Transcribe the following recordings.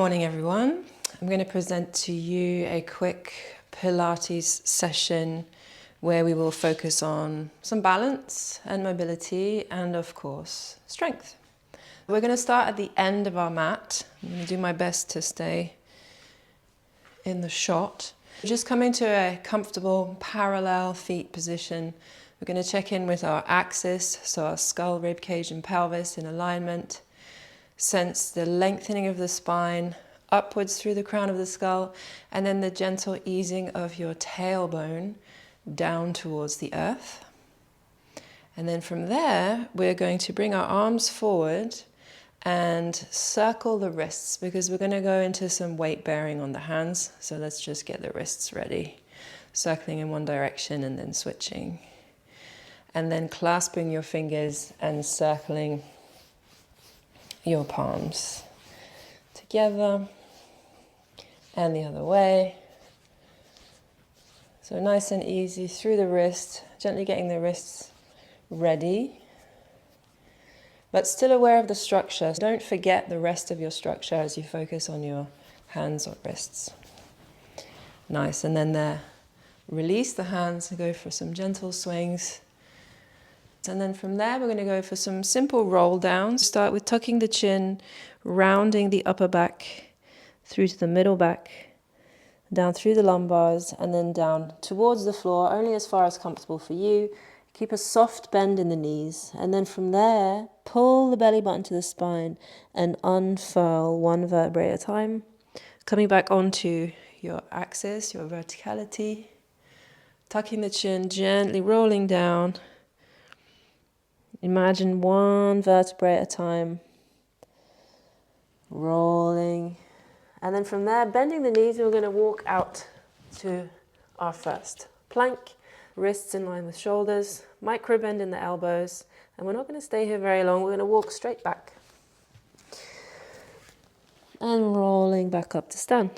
morning, everyone. I'm going to present to you a quick Pilates session where we will focus on some balance and mobility and, of course, strength. We're going to start at the end of our mat. I'm going to do my best to stay in the shot. Just come into a comfortable parallel feet position. We're going to check in with our axis, so our skull, rib cage and pelvis in alignment. Sense the lengthening of the spine upwards through the crown of the skull, and then the gentle easing of your tailbone down towards the earth. And then from there, we're going to bring our arms forward and circle the wrists, because we're going to go into some weight bearing on the hands. So let's just get the wrists ready. Circling in one direction and then switching. And then clasping your fingers and circling your palms together and the other way. So nice and easy through the wrist, gently getting the wrists ready, but still aware of the structure. Don't forget the rest of your structure as you focus on your hands or wrists. Nice, and then there, release the hands and go for some gentle swings. And then from there, we're going to go for some simple roll downs. Start with tucking the chin, rounding the upper back through to the middle back, down through the lumbars, and then down towards the floor, only as far as comfortable for you. Keep a soft bend in the knees. And then from there, pull the belly button to the spine and unfurl one vertebrae at a time. Coming back onto your axis, your verticality. Tucking the chin, gently rolling down. Imagine one vertebrae at a time, rolling. And then from there, bending the knees, we're going to walk out to our first plank. Wrists in line with shoulders, micro bend in the elbows. And we're not going to stay here very long. We're going to walk straight back. And rolling back up to stand.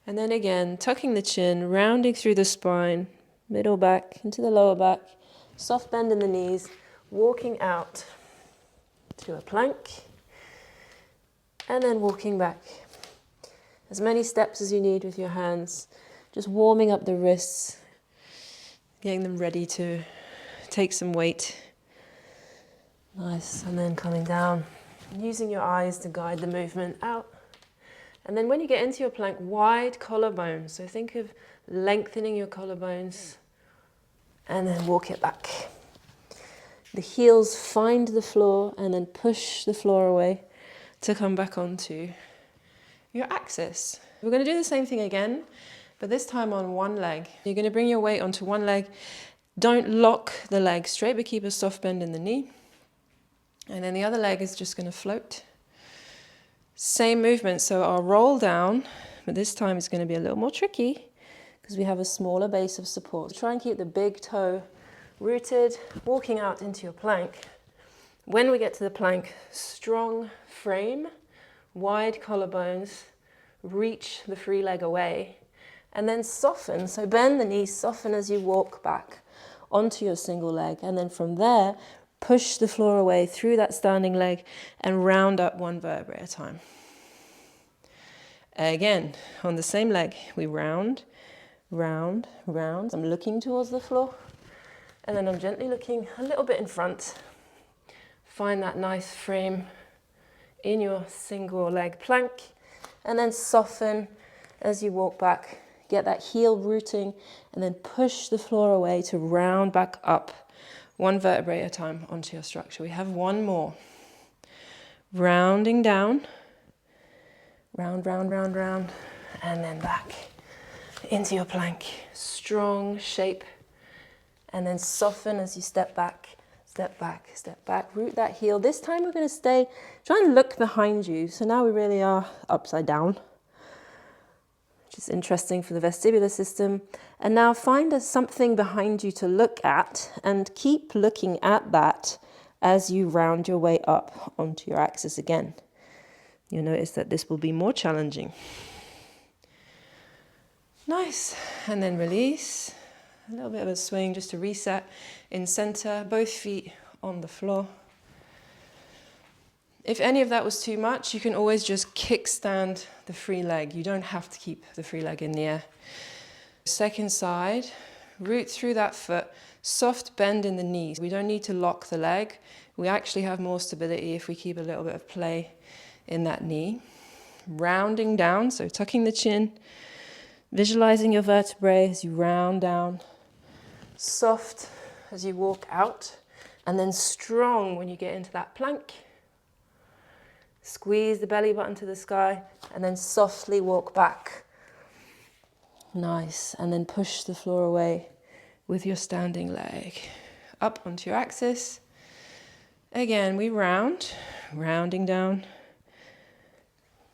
And then again, tucking the chin, rounding through the spine, middle back into the lower back. Soft bend in the knees, walking out to a plank, and then walking back. As many steps as you need with your hands, just warming up the wrists, getting them ready to take some weight. Nice, and then coming down, using your eyes to guide the movement out. And then when you get into your plank, wide collarbones. So think of lengthening your collarbones. And then walk it back. The heels find the floor and then push the floor away to come back onto your axis. We're going to do the same thing again, but this time on one leg. You're going to bring your weight onto one leg. Don't lock the leg straight, but keep a soft bend in the knee. And then the other leg is just going to float. Same movement, so I'll roll down, but this time it's going to be a little more tricky, because we have a smaller base of support. Try and keep the big toe rooted, walking out into your plank. When we get to the plank, strong frame, wide collarbones, reach the free leg away, and then soften. So bend the knees, soften as you walk back onto your single leg. And then from there, push the floor away through that standing leg and round up one vertebrae at a time. Again, on the same leg, we round, round, round. I'm looking towards the floor, and then I'm gently looking a little bit in front. Find that nice frame in your single leg plank, and then soften as you walk back. Get that heel rooting, and then push the floor away to round back up one vertebrae at a time onto your structure. We have one more. Rounding down, round, round, round, round, and then back into your plank. Strong shape, and then soften as you step back, step back, step back. Root that heel. This time we're going to try and look behind you. So now we really are upside down, which is interesting for the vestibular system. And now find something behind you to look at, and keep looking at that as you round your way up onto your axis again. You'll notice that this will be more challenging. Nice, and then release. A little bit of a swing just to reset in center, both feet on the floor. If any of that was too much, you can always just kickstand the free leg. You don't have to keep the free leg in the air. Second side, root through that foot, soft bend in the knees. We don't need to lock the leg. We actually have more stability if we keep a little bit of play in that knee. Rounding down, so tucking the chin, visualizing your vertebrae as you round down, soft as you walk out, and then strong when you get into that plank. Squeeze the belly button to the sky, and then softly walk back. Nice, and then push the floor away with your standing leg. Up onto your axis. Again, we rounding down,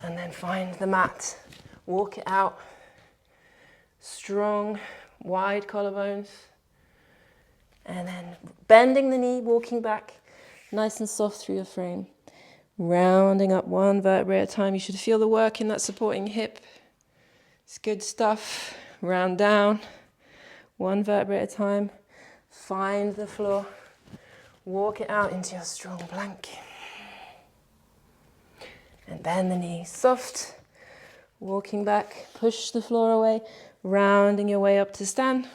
and then find the mat. Walk it out. Strong, wide collarbones. And then bending the knee, walking back, nice and soft through your frame. Rounding up one vertebrae at a time. You should feel the work in that supporting hip. It's good stuff. Round down, one vertebrae at a time. Find the floor. Walk it out into your strong plank. And bend the knee, soft. Walking back, push the floor away, rounding your way up to stand.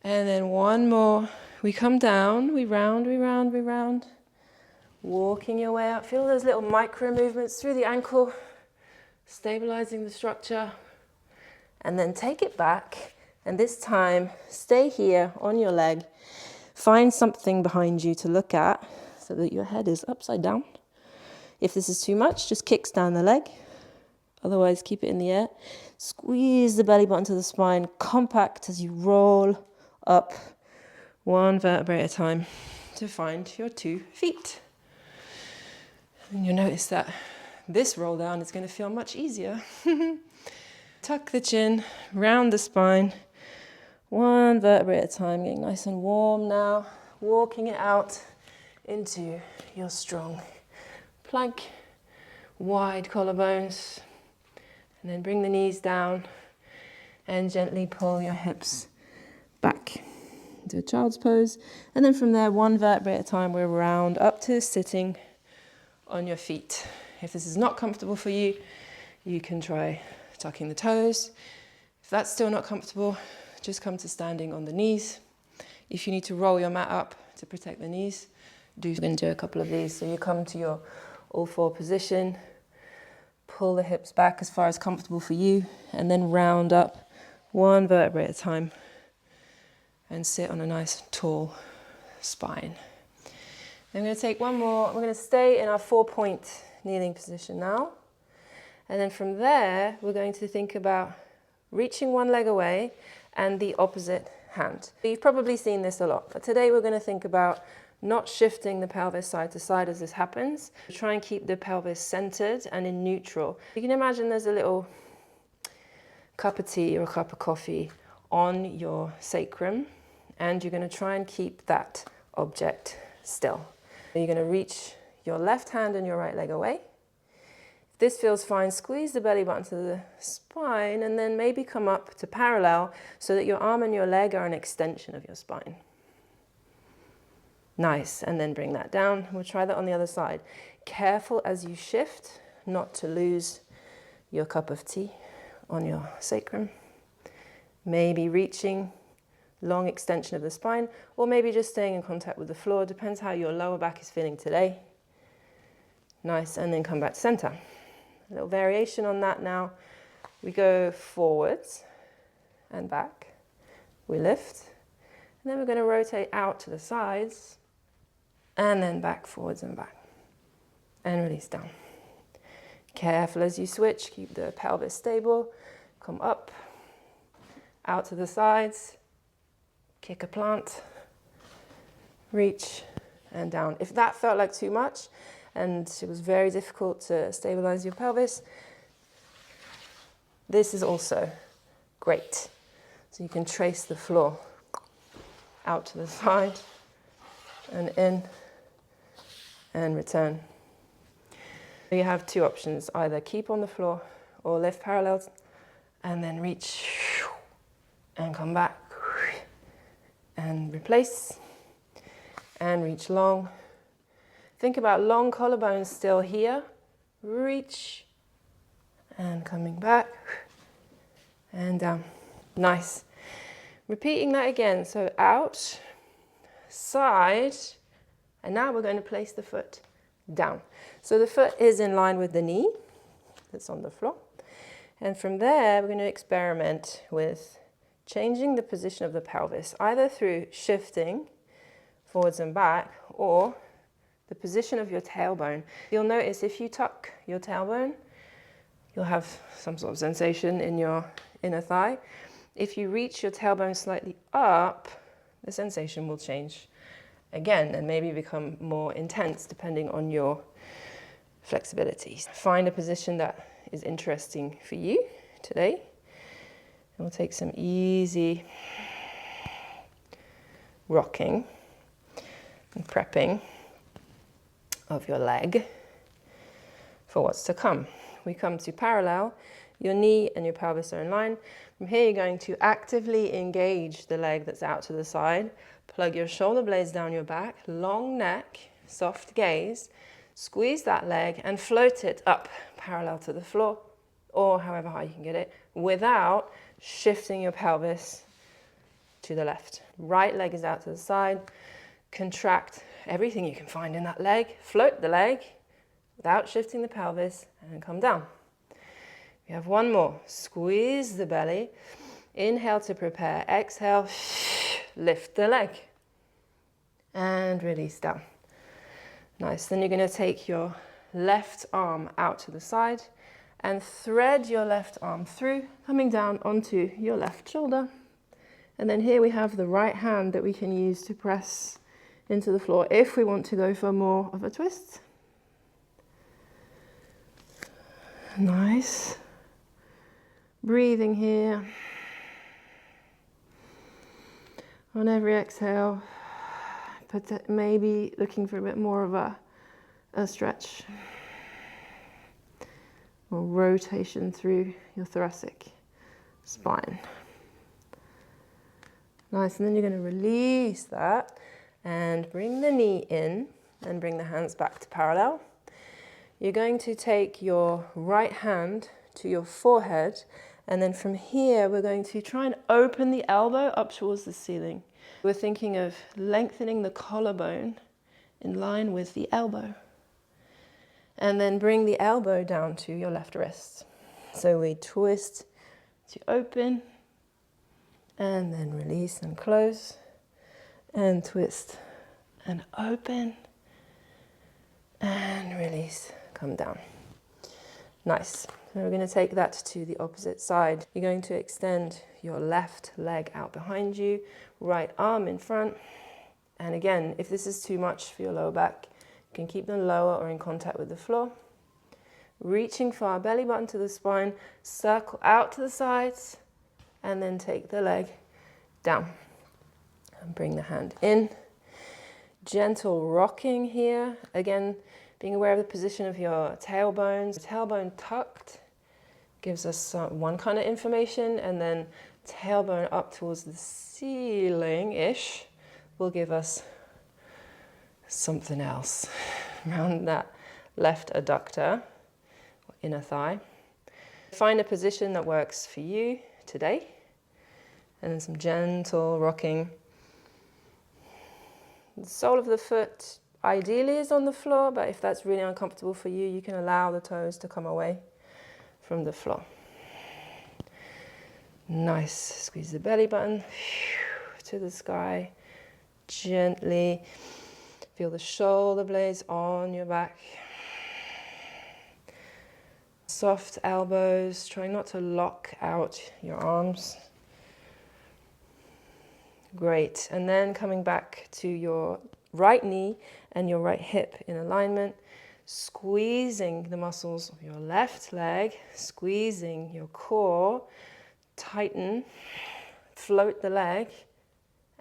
And then one more. We come down, we round. Walking your way out. Feel those little micro movements through the ankle, stabilizing the structure. And then take it back. And this time, stay here on your leg. Find something behind you to look at so that your head is upside down. If this is too much, just kickstand the leg. Otherwise, keep it in the air. Squeeze the belly button to the spine, compact as you roll up one vertebrae at a time to find your 2 feet. And you'll notice that this roll down is going to feel much easier. Tuck the chin, round the spine, one vertebrae at a time, getting nice and warm now. Walking it out into your strong plank, wide collarbones, and then bring the knees down and gently pull your hips back into a child's pose. And then from there, one vertebrae at a time, we'll round up to sitting on your feet. If this is not comfortable for you, you can try tucking the toes. If that's still not comfortable, just come to standing on the knees. If you need to roll your mat up to protect the knees, we're going to do a couple of these. So you come to your all 4 position, pull the hips back as far as comfortable for you, and then round up one vertebrae at a time and sit on a nice tall spine. Then we're going to take one more. We're going to stay in our 4-point kneeling position now. And then from there, we're going to think about reaching one leg away and the opposite hand. You've probably seen this a lot, but today we're going to think about not shifting the pelvis side to side as this happens. Try and keep the pelvis centered and in neutral. You can imagine there's a little cup of tea or a cup of coffee on your sacrum, and you're going to try and keep that object still. You're going to reach your left hand and your right leg away. If this feels fine, squeeze the belly button to the spine and then maybe come up to parallel so that your arm and your leg are an extension of your spine. Nice, and then bring that down. We'll try that on the other side. Careful as you shift not to lose your cup of tea on your sacrum. Maybe reaching long extension of the spine, or maybe just staying in contact with the floor. Depends how your lower back is feeling today. Nice, and then come back to center. A little variation on that now. We go forwards and back. We lift, and then we're going to rotate out to the sides, and then back, forwards and back. And release down. Careful as you switch, keep the pelvis stable. Come up, out to the sides, kick a plant, reach, and down. If that felt like too much and it was very difficult to stabilize your pelvis, this is also great. So you can trace the floor out to the side and in and return. You have 2 options, either keep on the floor or lift parallel and then reach and come back and replace and reach long Think about long collarbones still here. Reach and coming back and down. Nice. Repeating that again. So out, side, and now we're going to place the foot down. So the foot is in line with the knee that's on the floor. And from there, we're going to experiment with changing the position of the pelvis, either through shifting forwards and back or the position of your tailbone. You'll notice if you tuck your tailbone, you'll have some sort of sensation in your inner thigh. If you reach your tailbone slightly up, the sensation will change again and maybe become more intense depending on your flexibility. Find a position that is interesting for you today. And we'll take some easy rocking and prepping of your leg for what's to come. We come to parallel. Your knee and your pelvis are in line. From here, you're going to actively engage the leg that's out to the side. Plug your shoulder blades down your back, long neck, soft gaze. Squeeze that leg and float it up parallel to the floor or however high you can get it without shifting your pelvis to the left. Right leg is out to the side. Contract everything you can find in that leg. Float the leg without shifting the pelvis and then come down. We have one more. Squeeze the belly. Inhale to prepare. Exhale. Lift the leg. And release down. Nice. Then you're going to take your left arm out to the side and thread your left arm through, coming down onto your left shoulder. And then here we have the right hand that we can use to press into the floor if we want to go for more of a twist. Nice. Breathing here. On every exhale, but maybe looking for a bit more of a stretch. Or rotation through your thoracic spine. Nice, and then you're going to release that and bring the knee in and bring the hands back to parallel. You're going to take your right hand to your forehead, and then from here we're going to try and open the elbow up towards the ceiling. We're thinking of lengthening the collarbone in line with the elbow. And then bring the elbow down to your left wrist. So we twist to open, and then release and close, and twist and open, and release, come down. Nice. So we're going to take that to the opposite side. You're going to extend your left leg out behind you, right arm in front. And again, if this is too much for your lower back, you can keep them lower or in contact with the floor. Reaching far, belly button to the spine, circle out to the sides, and then take the leg down. And bring the hand in. Gentle rocking here. Again, being aware of the position of your tailbones. Tailbone tucked gives us one kind of information, and then tailbone up towards the ceiling-ish will give us something else. Around that left adductor, or inner thigh. Find a position that works for you today, and then some gentle rocking. The sole of the foot ideally is on the floor, but if that's really uncomfortable for you, you can allow the toes to come away from the floor. Nice. Squeeze the belly button to the sky. Gently feel the shoulder blades on your back. Soft elbows, trying not to lock out your arms. Great. And then coming back to your right knee and your right hip in alignment, squeezing the muscles of your left leg, squeezing your core, tighten, float the leg,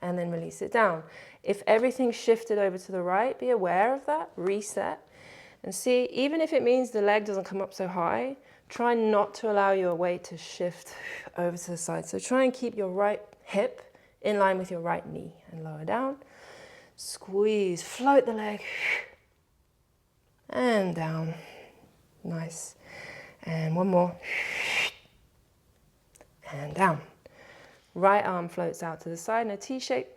and then release it down. If everything shifted over to the right, be aware of that, reset, and see, even if it means the leg doesn't come up so high, try not to allow your weight to shift over to the side. So try and keep your right hip in line with your right knee and lower down. Squeeze, float the leg, and down. Nice. And one more. And down. Right arm floats out to the side in a T shape.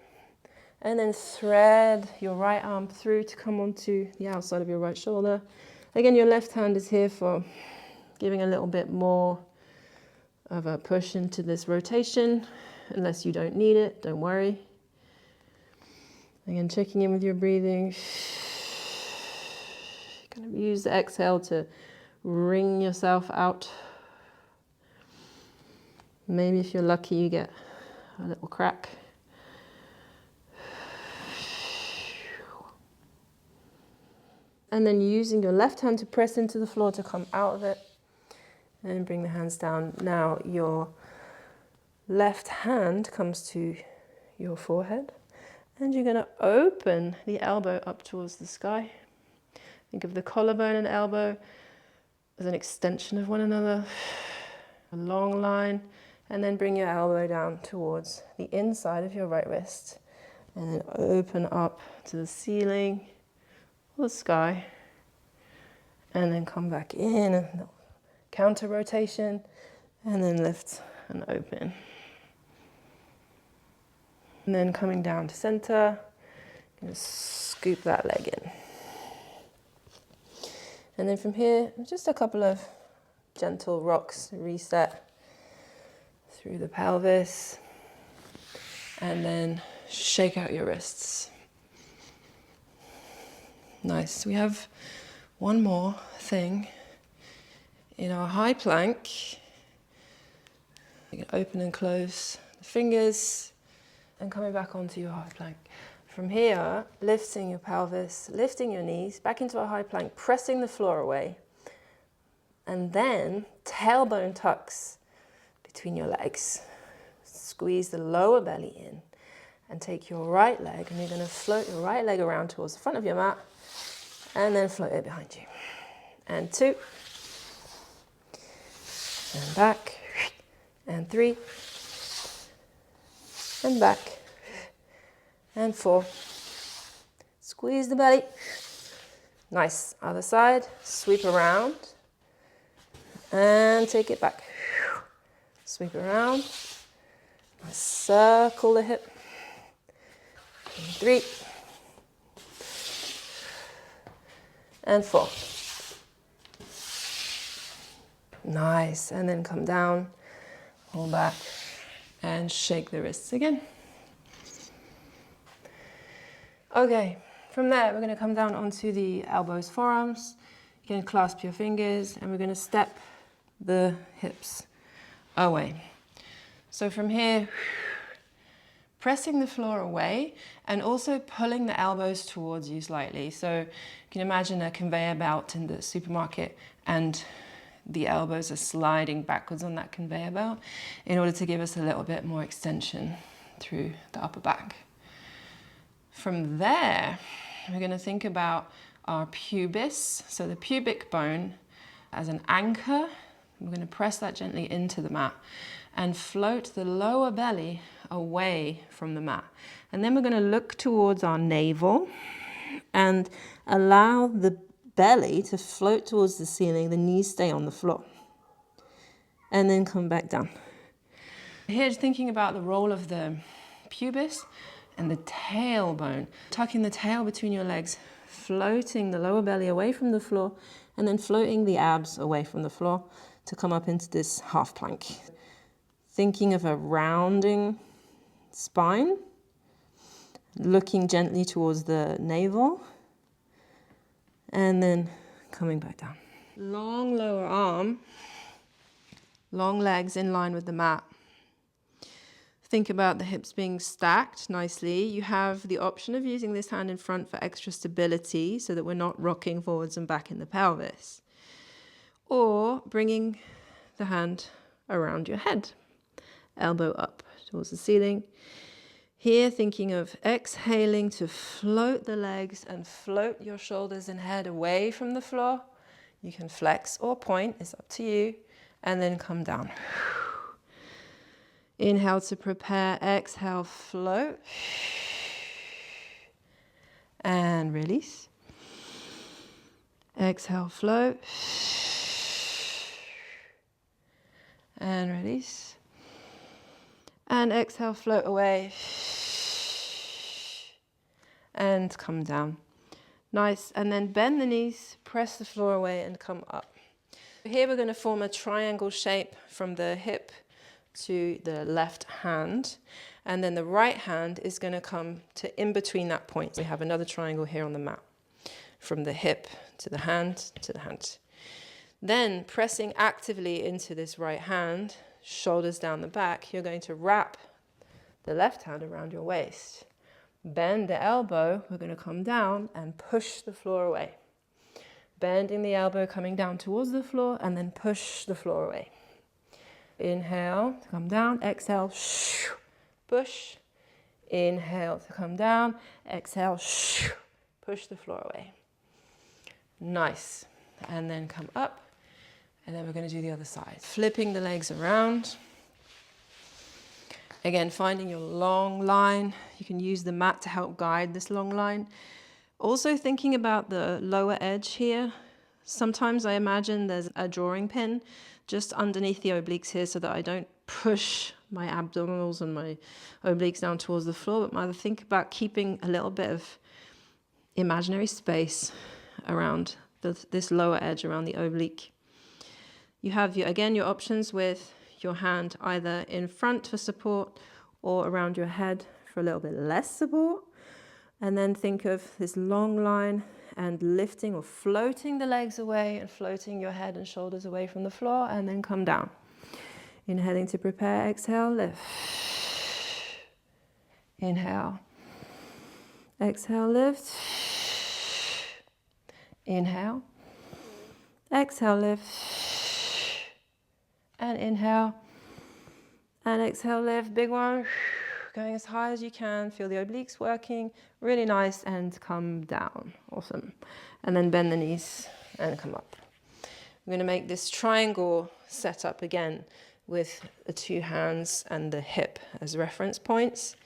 And then thread your right arm through to come onto the outside of your right shoulder. Again, your left hand is here for giving a little bit more of a push into this rotation. Unless you don't need it, don't worry. Again, checking in with your breathing. Kind of use the exhale to wring yourself out. Maybe if you're lucky, you get a little crack. And then using your left hand to press into the floor to come out of it. And bring the hands down. Now your left hand comes to your forehead. And you're going to open the elbow up towards the sky. Think of the collarbone and elbow as an extension of one another. A long line. And then bring your elbow down towards the inside of your right wrist. And then open up to the ceiling or the sky. And then come back in. Counter rotation. And then lift and open. And then coming down to center. Gonna scoop that leg in. And then from here, just a couple of gentle rocks, reset through the pelvis. And then shake out your wrists. Nice. We have one more thing. In our high plank, you can open and close the fingers and coming back onto your high plank. From here, lifting your pelvis, lifting your knees, back into a high plank, pressing the floor away. And then tailbone tucks between your legs. Squeeze the lower belly in and take your right leg and you're going to float your right leg around towards the front of your mat and then float it behind you. And 2. And back. And 3. And back. And 4. Squeeze the belly. Nice. Other side. Sweep around. And take it back. Sweep around. Circle the hip. And 3. And 4. Nice. And then come down. Hold back. And shake the wrists again. Okay, from there we're going to come down onto the elbows, forearms. You can clasp your fingers and we're going to step the hips away. So from here, pressing the floor away and also pulling the elbows towards you slightly. So you can imagine a conveyor belt in the supermarket and the elbows are sliding backwards on that conveyor belt in order to give us a little bit more extension through the upper back. From there, we're going to think about our pubis, so the pubic bone as an anchor. We're going to press that gently into the mat and float the lower belly away from the mat. And then we're going to look towards our navel and allow the belly to float towards the ceiling, the knees stay on the floor. And then come back down. Here's thinking about the role of the pubis and the tailbone. Tucking the tail between your legs, floating the lower belly away from the floor, and then floating the abs away from the floor to come up into this half plank. Thinking of a rounding spine, looking gently towards the navel, and then coming back down. Long lower arm, long legs in line with the mat. Think about the hips being stacked nicely. You have the option of using this hand in front for extra stability so that we're not rocking forwards and back in the pelvis. Or bringing the hand around your head, elbow up towards the ceiling. Here, thinking of exhaling to float the legs and float your shoulders and head away from the floor. You can flex or point, it's up to you, and then come down. Inhale to prepare, exhale, float. And release. Exhale, float. And release. And exhale, float away. And come down. Nice. And then bend the knees, press the floor away and come up. Here we're going to form a triangle shape from the hip to the left hand. And then the right hand is going to come to in between that point. We have another triangle here on the mat. From the hip to the hand to the hand. Then pressing actively into this right hand, shoulders down the back, you're going to wrap the left hand around your waist. Bend the elbow, we're going to come down and push the floor away. Bending the elbow, coming down towards the floor, and then push the floor away. Inhale to come down, exhale, push. Inhale to come down, exhale, push the floor away. Nice. And then come up, and then we're going to do the other side. Flipping the legs around. Again, finding your long line. You can use the mat to help guide this long line. Also thinking about the lower edge here. Sometimes I imagine there's a drawing pin just underneath the obliques here so that I don't push my abdominals and my obliques down towards the floor, but rather think about keeping a little bit of imaginary space around this lower edge, around the oblique. You have, your options with your hand either in front for support or around your head for a little bit less support. And then think of this long line and lifting or floating the legs away and floating your head and shoulders away from the floor, and then come down. Inhaling to prepare, exhale, lift. Inhale. Exhale, lift. Inhale. Exhale, lift. And inhale. And exhale, lift. Big one. Going as high as you can. Feel the obliques working. Really nice. And come down. Awesome. And then bend the knees and come up. We're going to make this triangle setup again with the two hands and the hip as reference points.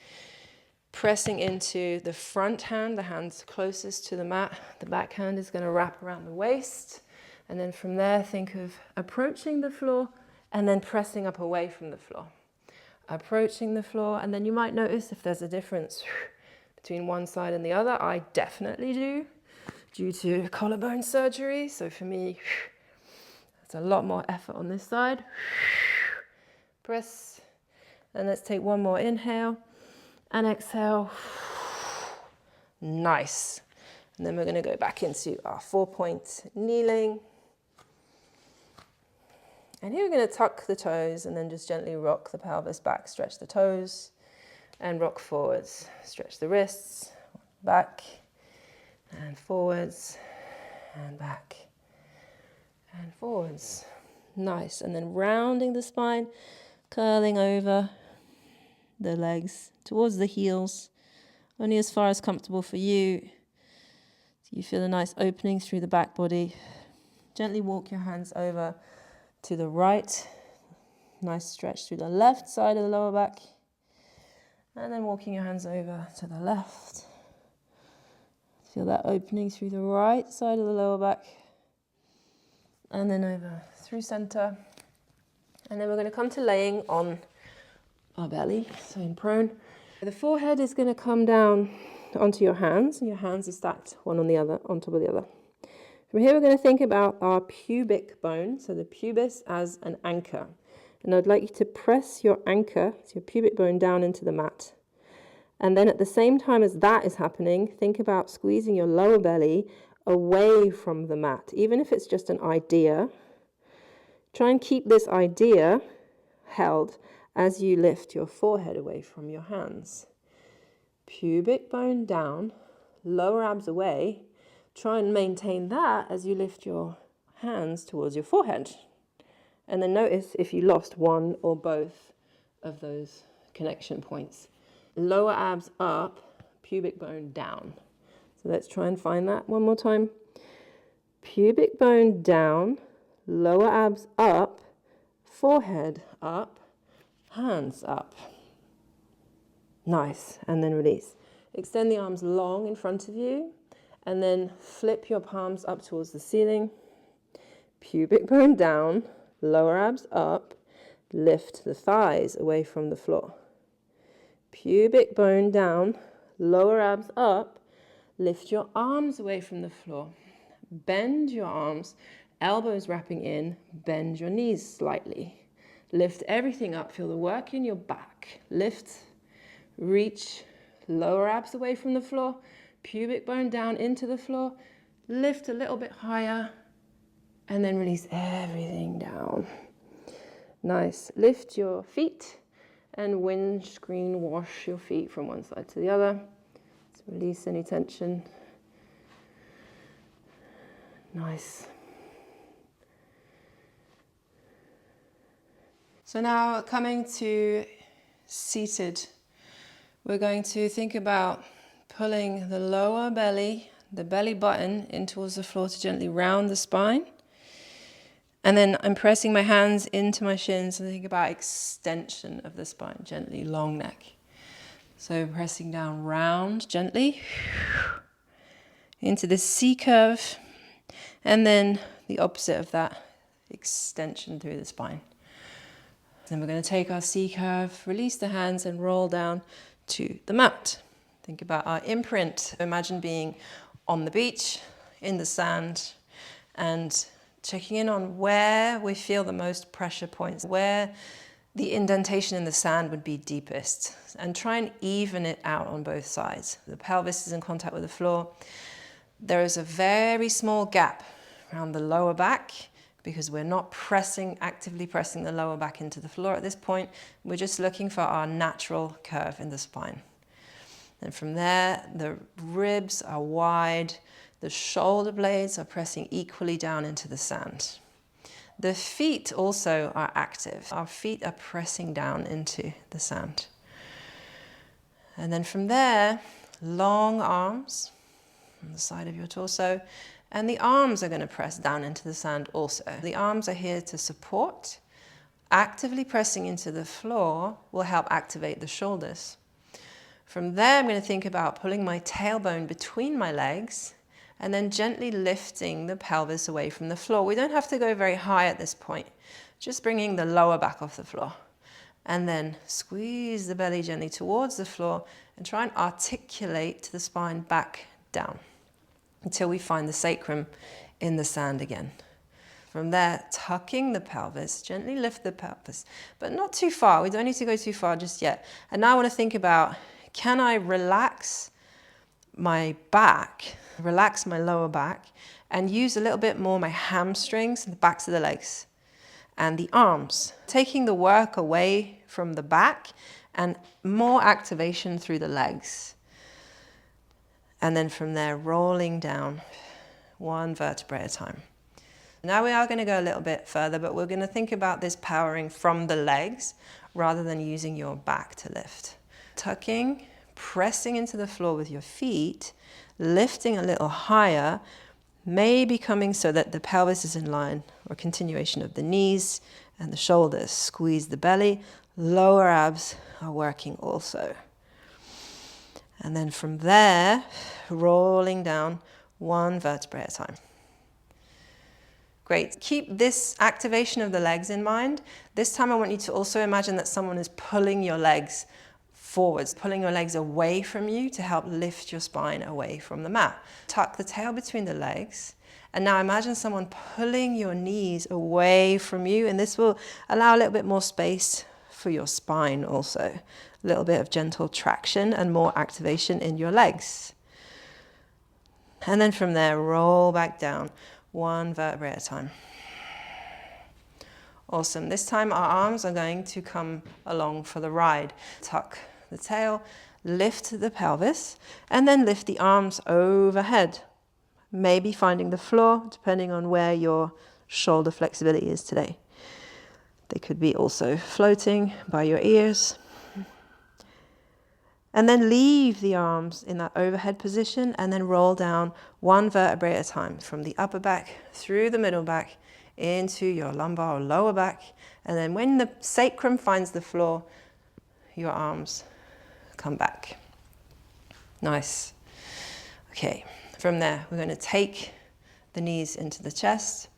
Pressing into the front hand, the hand's closest to the mat. The back hand is going to wrap around the waist. And then from there, think of approaching the floor and then pressing up away from the floor. Approaching the floor, and then you might notice if there's a difference between one side and the other. I definitely do, due to collarbone surgery. So for me, it's a lot more effort on this side. Press, and let's take one more inhale and exhale. Nice. And then we're going to go back into our 4-point kneeling. And here we're going to tuck the toes and then just gently rock the pelvis back, stretch the toes and rock forwards. Stretch the wrists, back and forwards and back and forwards. Nice. And then rounding the spine, curling over the legs towards the heels, only as far as comfortable for you. So you feel a nice opening through the back body. Gently walk your hands over to the right, nice stretch through the left side of the lower back, and then walking your hands over to the left. Feel that opening through the right side of the lower back, and then over through center. And then we're going to come to laying on our belly, so in prone. The forehead is going to come down onto your hands, and your hands are stacked one on the other, on top of the other. From here, we're going to think about our pubic bone, so the pubis as an anchor. And I'd like you to press your anchor, so your pubic bone, down into the mat. And then at the same time as that is happening, think about squeezing your lower belly away from the mat. Even if it's just an idea, try and keep this idea held as you lift your forehead away from your hands. Pubic bone down, lower abs away. Try and maintain that as you lift your hands towards your forehead. And then notice if you lost one or both of those connection points. Lower abs up, pubic bone down. So let's try and find that one more time. Pubic bone down, lower abs up, forehead up, hands up. Nice. And then release. Extend the arms long in front of you. And then flip your palms up towards the ceiling. Pubic bone down, lower abs up. Lift the thighs away from the floor. Pubic bone down, lower abs up. Lift your arms away from the floor. Bend your arms, elbows wrapping in. Bend your knees slightly. Lift everything up. Feel the work in your back. Lift, reach, lower abs away from the floor. Pubic bone down into the floor. Lift a little bit higher. And then release everything down. Nice. Lift your feet and windscreen wash your feet from one side to the other. So release any tension. Nice. So now coming to seated, we're going to think about pulling the lower belly, the belly button in towards the floor to gently round the spine. And then I'm pressing my hands into my shins and think about extension of the spine, gently, long neck. So pressing down round gently into the C curve, and then the opposite of that, extension through the spine. Then we're going to take our C curve, release the hands and roll down to the mat. Think about our imprint. Imagine being on the beach, in the sand, and checking in on where we feel the most pressure points, where the indentation in the sand would be deepest, and try and even it out on both sides. The pelvis is in contact with the floor. There is a very small gap around the lower back because we're not actively pressing the lower back into the floor at this point. We're just looking for our natural curve in the spine. And from there, the ribs are wide. The shoulder blades are pressing equally down into the sand. The feet also are active. Our feet are pressing down into the sand. And then from there, long arms on the side of your torso, and the arms are going to press down into the sand also. The arms are here to support. Actively pressing into the floor will help activate the shoulders. From there, I'm going to think about pulling my tailbone between my legs and then gently lifting the pelvis away from the floor. We don't have to go very high at this point, just bringing the lower back off the floor. And then squeeze the belly gently towards the floor and try and articulate the spine back down until we find the sacrum in the sand again. From there, tucking the pelvis, gently lift the pelvis, but not too far. We don't need to go too far just yet. And now I want to think about, can I relax my back, relax my lower back, and use a little bit more my hamstrings and the backs of the legs and the arms, taking the work away from the back and more activation through the legs. And then from there, rolling down one vertebrae at a time. Now we are going to go a little bit further, but we're going to think about this powering from the legs rather than using your back to lift. Tucking, pressing into the floor with your feet, lifting a little higher, maybe coming so that the pelvis is in line, or continuation of the knees and the shoulders. Squeeze the belly, lower abs are working also. And then from there, rolling down one vertebrae at a time. Great. Keep this activation of the legs in mind. This time I want you to also imagine that someone is pulling your legs forwards, pulling your legs away from you to help lift your spine away from the mat. Tuck the tail between the legs. And now imagine someone pulling your knees away from you, and this will allow a little bit more space for your spine also. A little bit of gentle traction and more activation in your legs. And then from there, roll back down, one vertebrae at a time. Awesome. This time our arms are going to come along for the ride. Tuck the tail, lift the pelvis, and then lift the arms overhead. Maybe finding the floor, depending on where your shoulder flexibility is today. They could be also floating by your ears. And then leave the arms in that overhead position and then roll down one vertebrae at a time from the upper back through the middle back into your lumbar or lower back. And then when the sacrum finds the floor, your arms come back. Nice. Okay, From there, we're going to take the knees into the chest,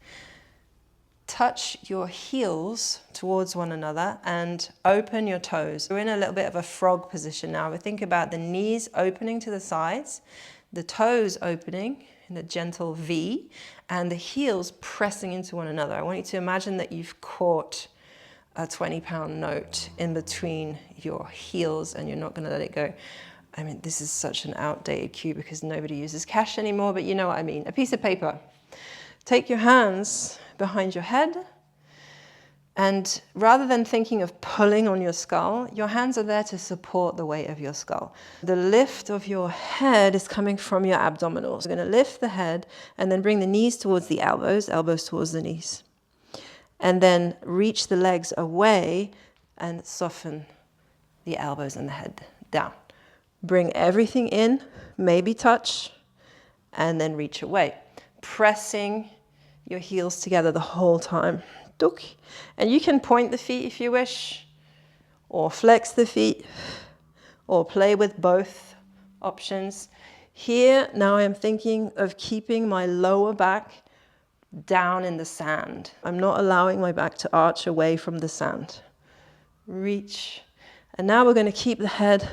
touch your heels towards one another and open your toes. We're in a little bit of a frog position now. We think about the knees opening to the sides, the toes opening in a gentle V, and the heels pressing into one another. I want you to imagine that you've caught a 20-pound note in between your heels and you're not going to let it go. I mean, this is such an outdated cue because nobody uses cash anymore, but you know what I mean. A piece of paper. Take your hands behind your head, and rather than thinking of pulling on your skull, your hands are there to support the weight of your skull. The lift of your head is coming from your abdominals. You're going to lift the head and then bring the knees towards the elbows, elbows towards the knees. And then reach the legs away and soften the elbows and the head down. Bring everything in, maybe touch, and then reach away. Pressing your heels together the whole time. And you can point the feet if you wish, or flex the feet, or play with both options. Here, now I'm thinking of keeping my lower back down in the sand. I'm not allowing my back to arch away from the sand. Reach. And now we're going to keep the head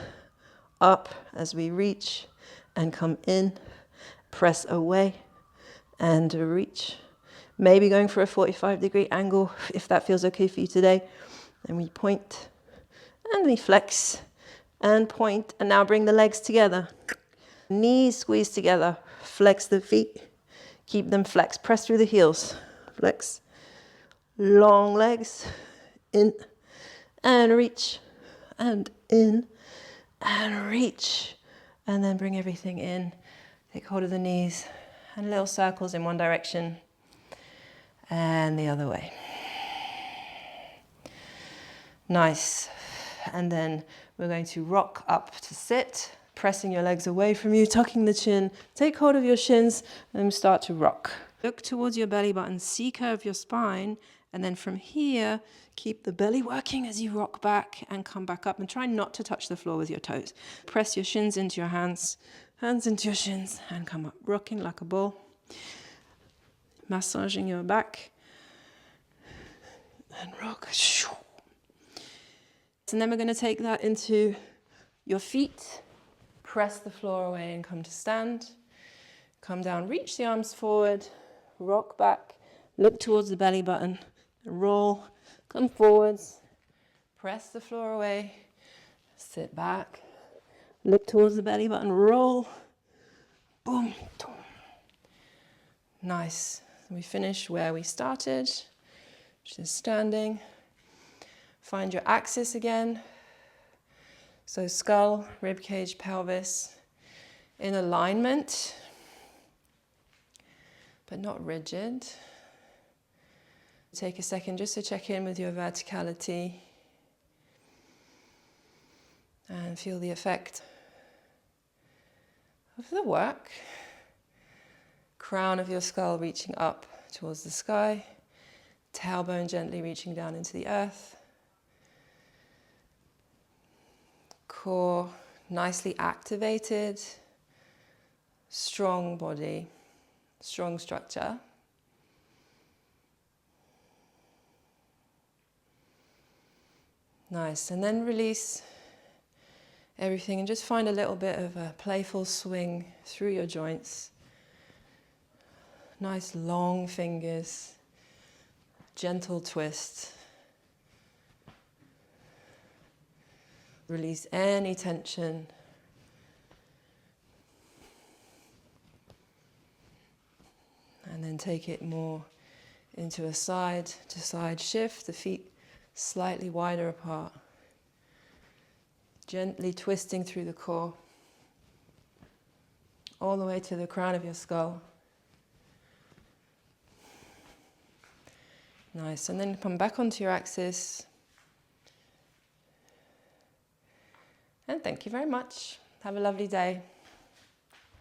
up as we reach and come in, press away and reach. Maybe going for a 45-degree angle if that feels okay for you today. And we point and we flex and point, and now bring the legs together. Knees squeeze together, flex the feet, keep them flexed, press through the heels, flex. Long legs, in and reach, and in and reach. And then bring everything in, take hold of the knees, and little circles in one direction and the other way. Nice. And then we're going to rock up to sit, pressing your legs away from you, tucking the chin, take hold of your shins, and start to rock. Look towards your belly button, C-curve your spine, and then from here, keep the belly working as you rock back and come back up, and try not to touch the floor with your toes. Press your shins into your hands, hands into your shins, and come up, rocking like a ball. Massaging your back, and rock. And then we're going to take that into your feet, press the floor away and come to stand. Come down, reach the arms forward, rock back, look towards the belly button, roll, come forwards, press the floor away, sit back, look towards the belly button, roll, boom, boom. Nice. We finish where we started, just standing. Find your axis again. So skull, rib cage, pelvis in alignment, but not rigid. Take a second just to check in with your verticality and feel the effect of the work. Crown of your skull reaching up towards the sky, tailbone gently reaching down into the earth. Core nicely activated, strong body, strong structure. Nice, and then release everything and just find a little bit of a playful swing through your joints. Nice long fingers, gentle twist. Release any tension. And then take it more into a side to side shift, the feet slightly wider apart. Gently twisting through the core, all the way to the crown of your skull. Nice, and then come back onto your axis. And thank you very much. Have a lovely day.